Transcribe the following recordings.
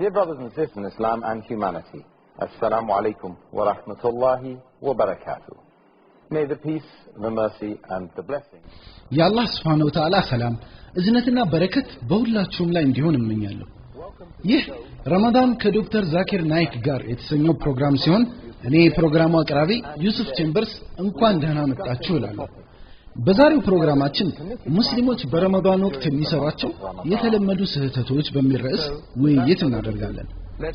Dear brothers and sisters in Islam and humanity, Assalamu alaikum wa rahmatullahi wa barakatuh. May the peace, the mercy and the blessing Ya Allah subhanahu wa ta'ala salam እዝነትና በረከት በሁላችሁም ላይ እንዲሆን እመኛለሁ። ይህ ረመዳን ከዶክተር ዛኪር ናይክ ጋር የተሰኘው ፕሮግራም ሲሆን እኔ ፕሮግራሙ አቅራቢ ዩሱፍ ቼምበርስ እንኳን ደህና መጣችሁ እላለሁ። በዛሬው ፕሮግራማችን ሙስሊሞች በረመዳን ወቅት የሚሰሯቸው የተለመዱ ስህተቶች በሚል ርዕስ ውይይት እናደርጋለን።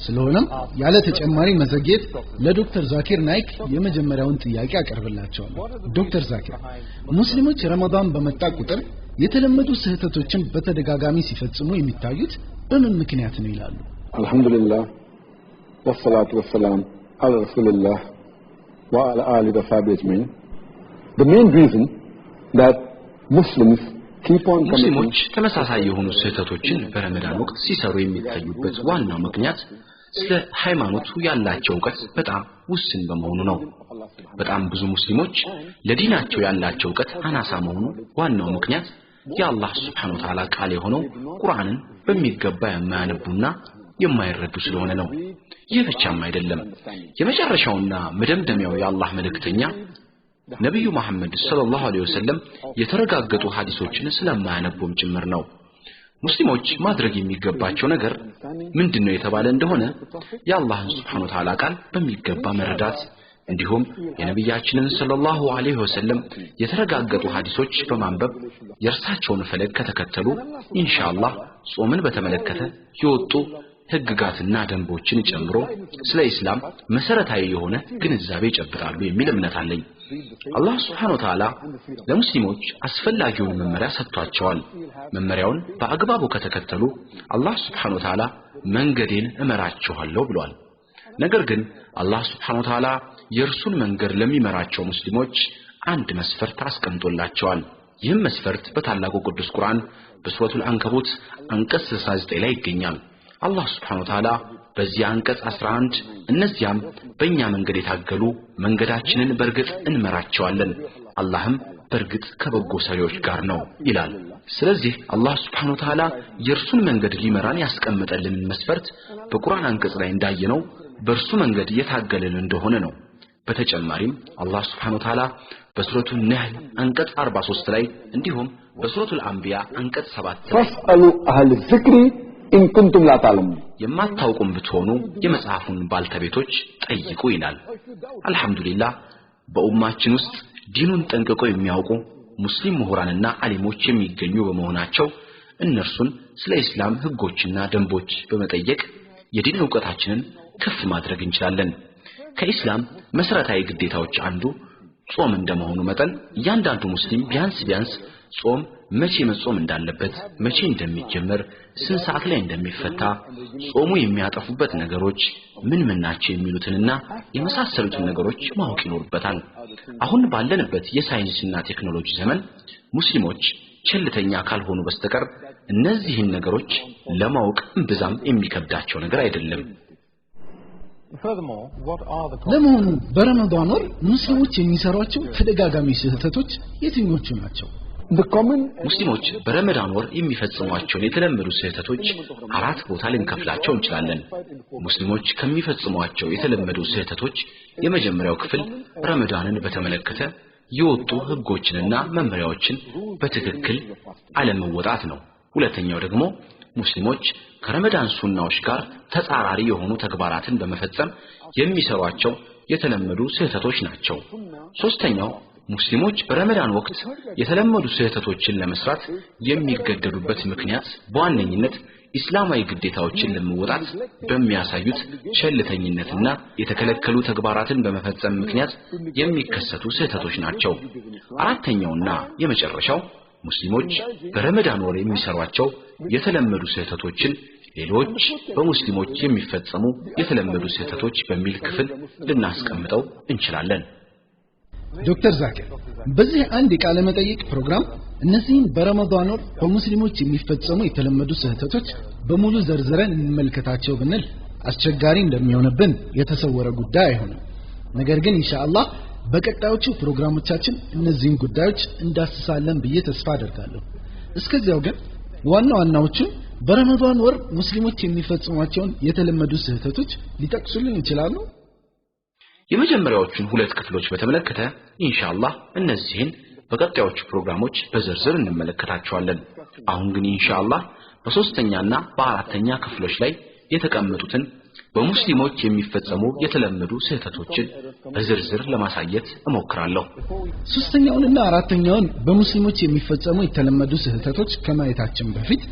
ስለሆነም ያለ ተጨማሪ መዘግየት ለዶክተር ዛኪር ናይክ የመጀመሪያውን ጥያቄ አቀርብላቸዋለሁ። ዶክተር ዛኪር ሙስሊሞች ረመዳን በመጣ ቁጥር የተለመዱ ስህተቶችን በተደጋጋሚ ሲፈጽሙ የሚታዩት በምን ምክንያት ነው ይላሉ? አልহামዱሊላህ ወሰላቱ ወሰላም ዐላ ረሱሊላህ ወዐላ አሊሂ ወሰሐቢሂ አጅመዒን The main reason that Muslims keep on ሙስሊሞች ተመሳሳይ የሆኑ ስህተቶችን በረመዳን ወቅት ሲሰሩ የሚታዩበት ዋናው ምክንያት ስለ ሃይማኖቱ ያላቸው ዕውቀት በጣም ውስን በመሆኑ ነው። በጣም ብዙ ሙስሊሞች ለዲናቸው ያላቸው ዕውቀት አናሳ መሆኑ ዋናው ምክንያት የአላህ Subhanahu Wa Ta'ala ቃል የሆነው ቁርአንን በሚገባ የማያነቡና የማይረዱ ስለሆነ ነው። ይህ ብቻም አይደለም። የመጨረሻውና መደምደሚያው የአላህ መልእክተኛ ነብዩ መሐመድ ሰለላሁ ዐለይሂ ወሰለም የተረጋገጡ ሐዲሶችን ስለማያነቡም ጭምር ነው። ሙስሊሞች ማድረግ የሚገባቸው ነገር ምንድነው የተባለ እንደሆነ የአላህን Subhanahu Wa Ta'ala ቃል በሚገባ መረዳት እንዲሁም የነብያችንን ሰለላሁ ዐለይሂ ወሰለም የተረጋገጡ ሐዲሶች በማንበብ የእርሳቸውን ፈለግ ከተከተሉ ኢንሻአላህ ጾምን በተመለከተ የወጡ ህግጋትና ደንቦችን ጨምሮ ስለ እስላም መሰረታዊ የሆነ ግንዛቤ ይጨብጣሉ የሚል እምነት አለኝ። አላህ Subhanahu Wa Ta'ala ለሙስሊሞች አስፈላጊውን መመሪያ ሰጥቷቸዋል። መመሪያውን በአግባቡ ከተከተሉ አላህ Subhanahu Wa Ta'ala መንገዴን እመራቸዋለሁ ብሏል። ነገር ግን አላህ Subhanahu Wa Ta'ala የእርሱን መንገድ ለሚመራቸው ሙስሊሞች አንድ መስፈርት አስቀምጦላቸዋል። ይህም መስፈርት በታላቁ ቅዱስ ቁርአን በሱረቱል አንከቡት አንቀጽ 69 ላይ ይገኛል። አላህ Subhanahu Wa Ta'ala በዚህ አንቀጽ 11 እነዚያም በእኛ መንገድ የታገሉ መንገዳችንን በርግጥ እንመራቸዋለን አላህም በርግጥ ከበጎ ሰሪዎች ጋር ነው ይላል። ስለዚህ አላህ Subhanahu Wa Ta'ala የእርሱን መንገድ ሊመራን ያስቀመጠልን መስፈርት በቁርአን አንቀጽ ላይ እንዳየነው በእርሱ መንገድ የታገለን እንደሆነ ነው። በተጨማሪም አላህ Subhanahu Wa Ta'ala በሱረቱል ነህል አንቀጽ 43 ላይ እንዲሁም በሱረቱል አንቢያ አንቀጽ 7 ላይ ፈስአሉ አህለ ዚክሪ ኢን ኩንቱም ላ ተዕለሙን የማታውቁም ብትሆኑ የመጽሐፉን ባልተቤቶች ጠይቁ ይላል። አልহামዱሊላህ በኡማችን ውስጥ ዲኑን ጠንቅቀው የሚያውቁ ሙስሊም ምሁራንና አሊሞች የሚገኙ በመሆናቸው እነርሱን ስለ እስላም ህጎችና ደንቦች በመጠየቅ የዲን ዕውቀታችንን ከፍ ማድረግ እንችላለን። ከእስላም መሰረታዊ ግዴታዎች አንዱ ጾም እንደመሆኑ መጠን እያንዳንዱ ሙስሊም ቢያንስ ጾም መቼ መጾም እንዳለበት፣ መቼ እንደሚጀመር፣ ስንት ሰዓት ላይ እንደሚፈታ፣ ጾሙ የሚያጠፉበት ነገሮች ምን ናቸው የሚሉትንና የመሳሰሉትን ነገሮች ማወቅ ይኖርበታል። አሁን ባለንበት የሳይንስና ቴክኖሎጂ ዘመን ሙስሊሞች ቸልተኛ ካልሆኑ በስተቀር እነዚህን ነገሮች ለማወቅ እምብዛም የሚከብዳቸው ነገር አይደለም። ለመሆኑ በረመዳን ወር ሙስሊሞች የሚሰሯቸው ተደጋጋሚ ስህተቶች የትኞቹ ናቸው? ሙስሊሞች በረመዳን ወር የሚፈጽሟቸው የተለመዱ ስህተቶች አራት ቦታ ልንከፍላቸው እንችላለን። ሙስሊሞች ከሚፈጽሟቸው የተለመዱ ስህተቶች የመጀመሪያው ክፍል ረመዳንን በተመለከተ የወጡ ህጎችንና መመሪያዎችን በትክክል አለመወጣት ነው። ሁለተኛው ደግሞ ሙስሊሞች ከረመዳን ሱናዎች ጋር ተጻራሪ የሆኑ ተግባራትን በመፈጸም የሚሰሯቸው የተለመዱ ስህተቶች ናቸው። ሶስተኛው ሙስሊሞች በረመዳን ወቅት የተለመዱ ስህተቶችን ለመስራት የሚገደዱበት ምክንያት በዋነኝነት እስላማዊ ግዴታዎችን ለመወጣት በሚያሳዩት ቸልተኝነትና የተከለከሉ ተግባራትን በመፈጸም ምክንያት የሚከሰቱ ስህተቶች ናቸው። አራተኛውና የመጨረሻው ሙስሊሞች በረመዳን ወር የሚሰሯቸው የተለመዱ ስህተቶችን ሌሎች በሙስሊሞች የሚፈጸሙ የተለመዱ ስህተቶች በሚል ክፍል ልናስቀምጠው እንችላለን። ዶክተር ዛኪር በዚህ አንድ የቃለ መጠይቅ ፕሮግራም እነዚህን በረመዳን ወር በሙስሊሞች የሚፈጸሙ የተለመዱ ስህተቶች በሙሉ ዘርዝረን እንመልከታቸው ብንል አስቸጋሪ እንደሚሆንብን የተሰወረ ጉዳይ አይሆንም። ነገር ግን ኢንሻአላህ በቀጣዮቹ ፕሮግራሞቻችን እነዚህን ጉዳዮች እንዳስሳለን ብዬ ተስፋ አደርጋለሁ። እስከዚያው ግን ዋና ዋናዎቹ በረመዳን ወር ሙስሊሞች የሚፈጽሟቸውን የተለመዱ ስህተቶች ሊጠቅሱልን ይችላሉ? የመጀመሪያዎቹን ሁለት ክፍሎች በተመለከተ ኢንሻአላህ እነዚህን በቀጣዮቹ ፕሮግራሞች በዝርዝር እንመለከታቸዋለን። አሁን ግን ኢንሻአላህ በሶስተኛና በአራተኛ ክፍሎች ላይ የተቀመጡትን በሙስሊሞች የሚፈጸሙ የተለመዱ ስህተቶችን በዝርዝር ለማሳየት እሞክራለሁ። ሶስተኛውንና አራተኛውን በሙስሊሞች የሚፈጸሙ የተለመዱ ስህተቶች ከማየታችን በፊት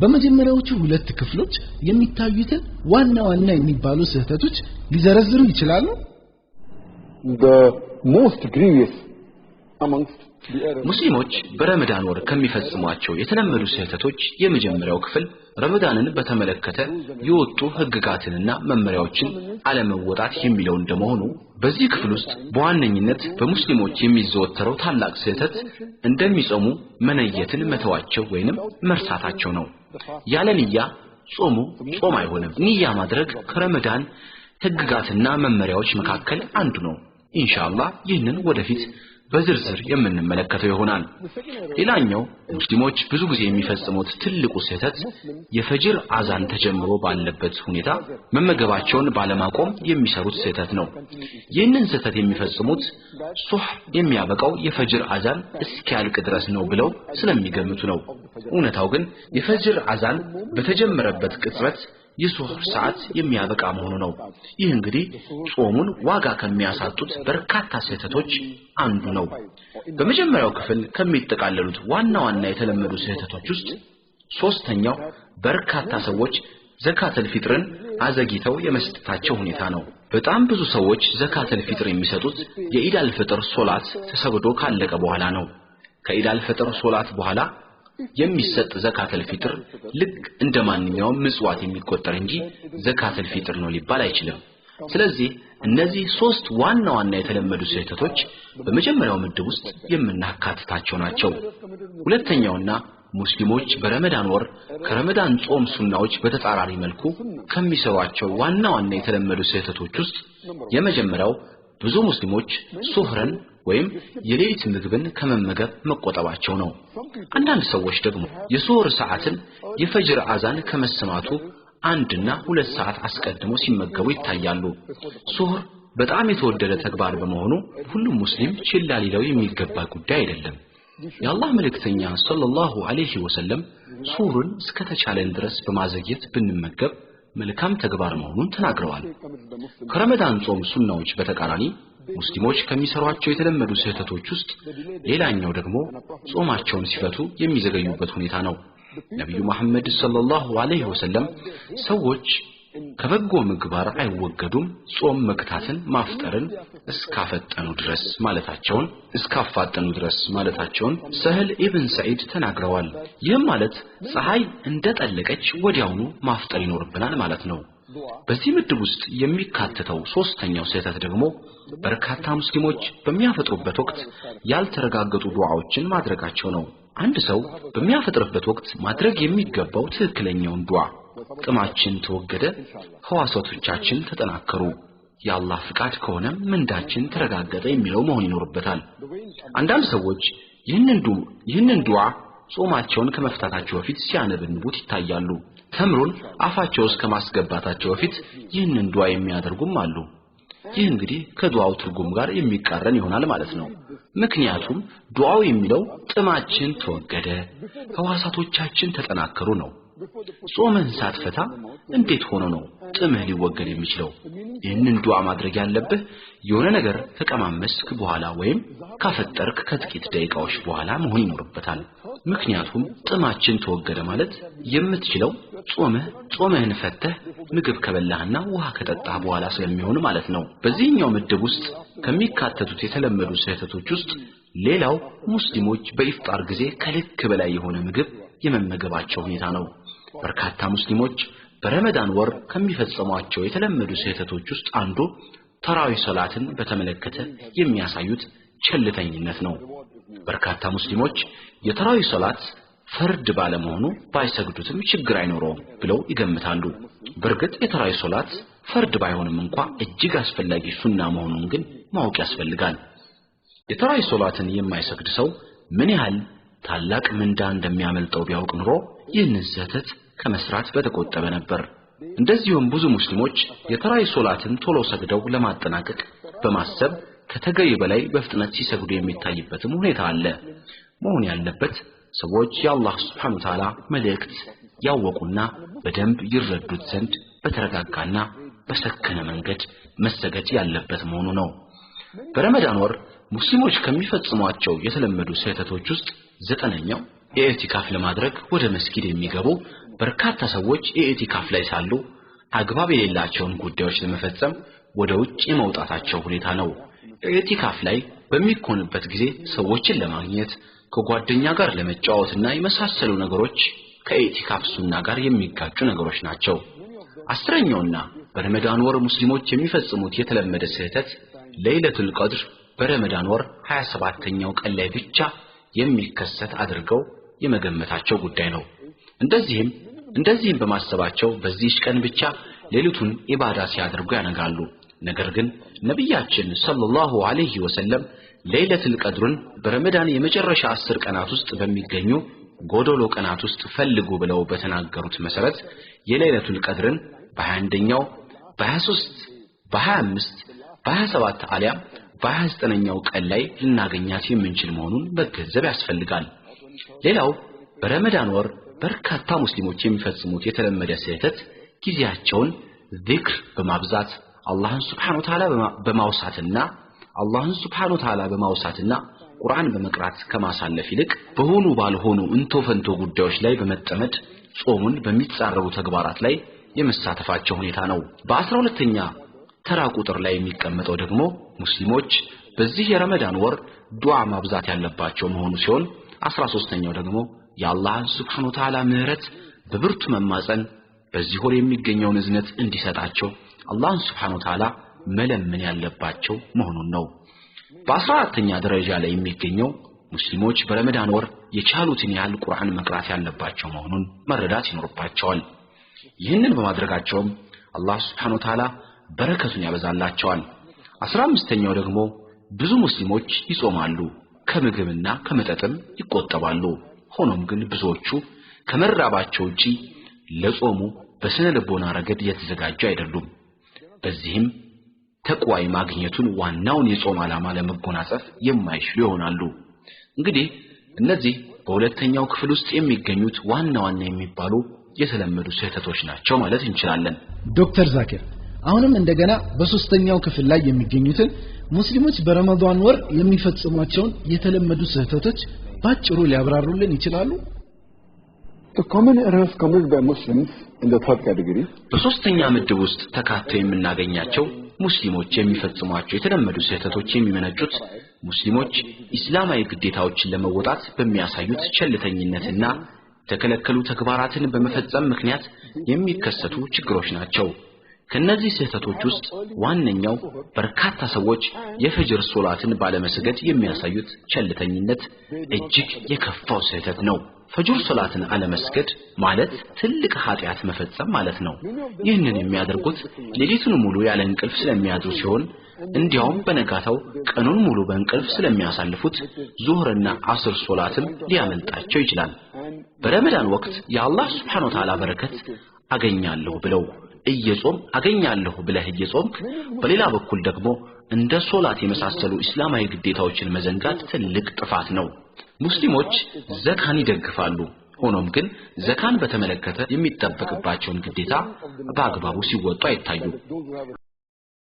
በመጀመሪያዎቹ ሁለት ክፍሎች የሚታዩትን ዋና ዋና የሚባሉ ስህተቶች ሊዘረዝሩ ይችላሉ? The most grievous amongst ሙስሊሞች በረመዳን ወር ከሚፈጽሟቸው የተለመዱ ስህተቶች የመጀመሪያው ክፍል ረመዳንን በተመለከተ የወጡ ህግጋትንና መመሪያዎችን አለመወጣት የሚለው እንደመሆኑ በዚህ ክፍል ውስጥ በዋነኝነት በሙስሊሞች የሚዘወተረው ታላቅ ስህተት እንደሚጾሙ መነየትን መተዋቸው ወይንም መርሳታቸው ነው። ያለ ንያ ጾሙ ጾም አይሆንም። ንያ ማድረግ ከረመዳን ህግጋትና መመሪያዎች መካከል አንዱ ነው። ኢንሻአላህ ይህንን ወደፊት በዝርዝር የምንመለከተው ይሆናል። ሌላኛው ሙስሊሞች ብዙ ጊዜ የሚፈጽሙት ትልቁ ስህተት የፈጅር አዛን ተጀምሮ ባለበት ሁኔታ መመገባቸውን ባለማቆም የሚሰሩት ስህተት ነው። ይህንን ስህተት የሚፈጽሙት ሱህ የሚያበቃው የፈጅር አዛን እስኪያልቅ ድረስ ነው ብለው ስለሚገምቱ ነው። እውነታው ግን የፈጅር አዛን በተጀመረበት ቅጽበት የሱህር ሰዓት የሚያበቃ መሆኑ ነው። ይህ እንግዲህ ጾሙን ዋጋ ከሚያሳጡት በርካታ ስህተቶች አንዱ ነው። በመጀመሪያው ክፍል ከሚጠቃለሉት ዋና ዋና የተለመዱ ስህተቶች ውስጥ ሶስተኛው በርካታ ሰዎች ዘካተል ፊጥርን አዘግይተው የመስጠታቸው ሁኔታ ነው። በጣም ብዙ ሰዎች ዘካተል ፊጥር የሚሰጡት የኢድ አልፈጥር ሶላት ተሰግዶ ካለቀ በኋላ ነው። ከኢድ አልፈጥር ሶላት በኋላ የሚሰጥ ዘካተል ፊጥር ልክ እንደማንኛውም ምጽዋት የሚቆጠር እንጂ ዘካተል ፊጥር ነው ሊባል አይችልም። ስለዚህ እነዚህ ሶስት ዋና ዋና የተለመዱ ስህተቶች በመጀመሪያው ምድብ ውስጥ የምናካትታቸው ናቸው። ሁለተኛውና ሙስሊሞች በረመዳን ወር ከረመዳን ጾም ሱናዎች በተጻራሪ መልኩ ከሚሰሯቸው ዋና ዋና የተለመዱ ስህተቶች ውስጥ የመጀመሪያው ብዙ ሙስሊሞች ሱህርን ወይም የሌሊት ምግብን ከመመገብ መቆጠባቸው ነው። አንዳንድ ሰዎች ደግሞ የሱህር ሰዓትን የፈጅር አዛን ከመሰማቱ 1 እና 2 ሰዓት አስቀድሞ ሲመገቡ ይታያሉ። ሱህር በጣም የተወደደ ተግባር በመሆኑ ሁሉም ሙስሊም ችላ ሊለው የሚገባ ጉዳይ አይደለም። የአላህ መልእክተኛ ሰለላሁ ዐለይሂ ወሰለም ሱህርን እስከተቻለን ድረስ በማዘግየት ብንመገብ መልካም ተግባር መሆኑን ተናግረዋል። ከረመዳን ጾም ሱናዎች በተቃራኒ ሙስሊሞች ከሚሰሯቸው የተለመዱ ስህተቶች ውስጥ ሌላኛው ደግሞ ጾማቸውን ሲፈቱ የሚዘገዩበት ሁኔታ ነው። ነብዩ መሐመድ ሰለላሁ ዐለይሂ ወሰለም ሰዎች ከበጎ ምግባር አይወገዱም ጾም መክታትን ማፍጠርን እስካፋጠኑ ድረስ ማለታቸውን ሰህል ኢብን ሰዒድ ተናግረዋል። ይህም ማለት ፀሐይ እንደጠለቀች ወዲያውኑ ማፍጠር ይኖርብናል ማለት ነው። በዚህ ምድብ ውስጥ የሚካተተው ሶስተኛው ስህተት ደግሞ በርካታ ሙስሊሞች በሚያፈጥሩበት ወቅት ያልተረጋገጡ ዱዓዎችን ማድረጋቸው ነው። አንድ ሰው በሚያፈጥርበት ወቅት ማድረግ የሚገባው ትክክለኛውን ዱዓ ጥማችን ተወገደ፣ ህዋሳቶቻችን ተጠናከሩ፣ የአላህ ፍቃድ ከሆነ ምንዳችን ተረጋገጠ የሚለው መሆን ይኖርበታል። አንዳንድ ሰዎች ይህንን ዱዓ ጾማቸውን ከመፍታታቸው በፊት ሲያነብንቡት ይታያሉ። ተምሩን አፋቸው ውስጥ ከማስገባታቸው በፊት ይህንን ዱዓ የሚያደርጉም አሉ። ይህ እንግዲህ ከዱዓው ትርጉም ጋር የሚቃረን ይሆናል ማለት ነው። ምክንያቱም ዱዓው የሚለው ጥማችን ተወገደ፣ ህዋሳቶቻችን ተጠናከሩ ነው። ጾምህን ሳትፈታ እንዴት ሆኖ ነው ጥምህ ሊወገድ የሚችለው? ይህንን ዱዓ ማድረግ ያለብህ የሆነ ነገር ተቀማመስክ በኋላ ወይም ካፈጠርክ ከጥቂት ደቂቃዎች በኋላ መሆን ይኖርበታል። ምክንያቱም ጥማችን ተወገደ ማለት የምትችለው ጾምህን ፈተህ ምግብ ከበላህና ውሃ ከጠጣህ በኋላ ስለሚሆን ማለት ነው። በዚህኛው ምድብ ውስጥ ከሚካተቱት የተለመዱ ስህተቶች ውስጥ ሌላው ሙስሊሞች በኢፍጣር ጊዜ ከልክ በላይ የሆነ ምግብ የመመገባቸው ሁኔታ ነው። በርካታ ሙስሊሞች በረመዳን ወር ከሚፈጽሟቸው የተለመዱ ስህተቶች ውስጥ አንዱ ተራዊህ ሶላትን በተመለከተ የሚያሳዩት ቸልተኝነት ነው። በርካታ ሙስሊሞች የተራዊህ ሶላት ፈርድ ባለመሆኑ ባይሰግዱትም ችግር አይኖረውም ብለው ይገምታሉ። በእርግጥ የተራዊህ ሶላት ፈርድ ባይሆንም እንኳን እጅግ አስፈላጊ ሱና መሆኑን ግን ማወቅ ያስፈልጋል። የተራዊህ ሶላትን የማይሰግድ ሰው ምን ያህል ታላቅ ምንዳ እንደሚያመልጠው ቢያውቅ ኑሮ ይህንን ስህተት ከመስራት በተቆጠበ ነበር። እንደዚሁም ብዙ ሙስሊሞች የተራይ ሶላትን ቶሎ ሰግደው ለማጠናቀቅ በማሰብ ከተገቢ በላይ በፍጥነት ሲሰግዱ የሚታይበትም ሁኔታ አለ። መሆን ያለበት ሰዎች የአላህ Subhanahu Wa Ta'ala መልእክት ያወቁና በደንብ ይረዱት ዘንድ በተረጋጋና በሰከነ መንገድ መሰገድ ያለበት መሆኑ ነው። በረመዳን ወር ሙስሊሞች ከሚፈጽሟቸው የተለመዱ ስህተቶች ውስጥ ዘጠነኛው የኢዕቲካፍ ለማድረግ ወደ መስጊድ የሚገቡ በርካታ ሰዎች የኢዕቲካፍ ላይ ሳሉ አግባብ የሌላቸውን ጉዳዮች ለመፈጸም ወደ ውጭ የመውጣታቸው ሁኔታ ነው። ኢዕቲካፍ ላይ በሚኮንበት ጊዜ ሰዎችን ለማግኘት ከጓደኛ ጋር ለመጫወትና የመሳሰሉ ነገሮች ከኢዕቲካፍ ሱና ጋር የሚጋጩ ነገሮች ናቸው። አስረኛውና በረመዳን ወር ሙስሊሞች የሚፈጽሙት የተለመደ ስህተት ለይለቱል ቀድር በረመዳን ወር 27ኛው ቀን ላይ ብቻ የሚከሰት አድርገው የመገመታቸው ጉዳይ ነው። እንደዚህም በማሰባቸው በዚህ ቀን ብቻ ሌሊቱን ኢባዳ ሲያደርጉ ያነጋሉ። ነገር ግን ነብያችን ሰለላሁ ዐለይሂ ወሰለም ለይለቱል ቀድርን በረመዳን የመጨረሻ 10 ቀናት ውስጥ በሚገኙ ጎዶሎ ቀናት ውስጥ ፈልጉ ብለው በተናገሩት መሰረት የለይለቱል ቀድርን በ21ኛው በ23 በ25 በ27 አሊያም በ29ኛው ቀን ላይ ልናገኛት የምንችል መሆኑን መገንዘብ ያስፈልጋል። ሌላው በረመዳን ወር በርካታ ሙስሊሞች የሚፈጽሙት የተለመደ ስህተት ጊዜያቸውን ዚክር በማብዛት አላህን Subhanahu Wa Ta'ala በማውሳትና ቁርአን በመቅራት ከማሳለፍ ይልቅ በሆኑ ባልሆኑ እንቶፈንቶ ጉዳዮች ላይ በመጠመድ ጾሙን በሚጻረሩ ተግባራት ላይ የመሳተፋቸው ሁኔታ ነው። በ12ኛ ተራ ቁጥር ላይ የሚቀመጠው ደግሞ ሙስሊሞች በዚህ የረመዳን ወር ዱዓ ማብዛት ያለባቸው መሆኑ ሲሆን 13ኛው ደግሞ የአላህን Subhanahu Wa Ta'ala ምህረት በብርቱ መማጸን በዚህ ወር የሚገኘውን እዝነት እንዲሰጣቸው አላህን Subhanahu Wa Ta'ala መለመን ያለባቸው መሆኑን ነው። በ14ኛ ደረጃ ላይ የሚገኘው ሙስሊሞች በረመዳን ወር የቻሉትን ያህል ቁርአን መቅራት ያለባቸው መሆኑን መረዳት ይኖርባቸዋል። ይህንን በማድረጋቸውም አላህ Subhanahu Wa Ta'ala በረከቱን ያበዛላቸዋል። 15ኛው ደግሞ ብዙ ሙስሊሞች ይጾማሉ፣ ከምግብና ከመጠጥም ይቆጠባሉ። ሆኖም ግን ብዙዎቹ ከመራባቸው ውጪ ለጾሙ በስነ ልቦና ረገድ የተዘጋጁ አይደሉም። በዚህም ተቅዋይ ማግኘቱን ዋናውን የጾም ዓላማ ለመጎናጸፍ የማይችሉ ይሆናሉ። እንግዲህ እነዚህ በሁለተኛው ክፍል ውስጥ የሚገኙት ዋና የሚባሉ የተለመዱ ስህተቶች ናቸው ማለት እንችላለን። ዶክተር ዛኪር አሁንም እንደገና በሶስተኛው ክፍል ላይ የሚገኙትን ሙስሊሞች በረመዳን ወር የሚፈጽሟቸውን የተለመዱ ስህተቶች ባጭሩ ሊያብራሩልን ይችላሉ? The common errors committed by Muslims in the third category በሶስተኛ ምድብ ውስጥ ተካተው የምናገኛቸው ሙስሊሞች የሚፈጽሟቸው የተለመዱ ስህተቶች የሚመነጩት ሙስሊሞች እስላማዊ ግዴታዎችን ለመወጣት በሚያሳዩት ቸልተኝነትና ተከለከሉ ተግባራትን በመፈጸም ምክንያት የሚከሰቱ ችግሮች ናቸው። ከነዚህ ስህተቶች ውስጥ ዋነኛው በርካታ ሰዎች የፈጅር ሶላትን ባለመስገድ የሚያሳዩት ቸልተኝነት እጅግ የከፋው ስህተት ነው። ፈጅር ሶላትን አለመስገድ ማለት ትልቅ ኃጢያት መፈጸም ማለት ነው። ይህንን የሚያደርጉት ሌሊቱን ሙሉ ያለ እንቅልፍ ስለሚያድሩ ሲሆን እንዲያውም በነጋታው ቀኑን ሙሉ በእንቅልፍ ስለሚያሳልፉት ዙህርና አስር ሶላትም ሊያመልጣቸው ይችላል። በረመዳን ወቅት የአላህ Subhanahu Wa Ta'ala በረከት አገኛለሁ ብለው እየጾም አገኛለሁ ብለህ እየጾምክ በሌላ በኩል ደግሞ እንደ ሶላት የመሳሰሉ እስላማዊ ግዴታዎችን መዘንጋት ትልቅ ጥፋት ነው። ሙስሊሞች ዘካን ይደግፋሉ። ሆኖም ግን ዘካን በተመለከተ የሚጠበቅባቸውን ግዴታ በአግባቡ ሲወጡ አይታዩም።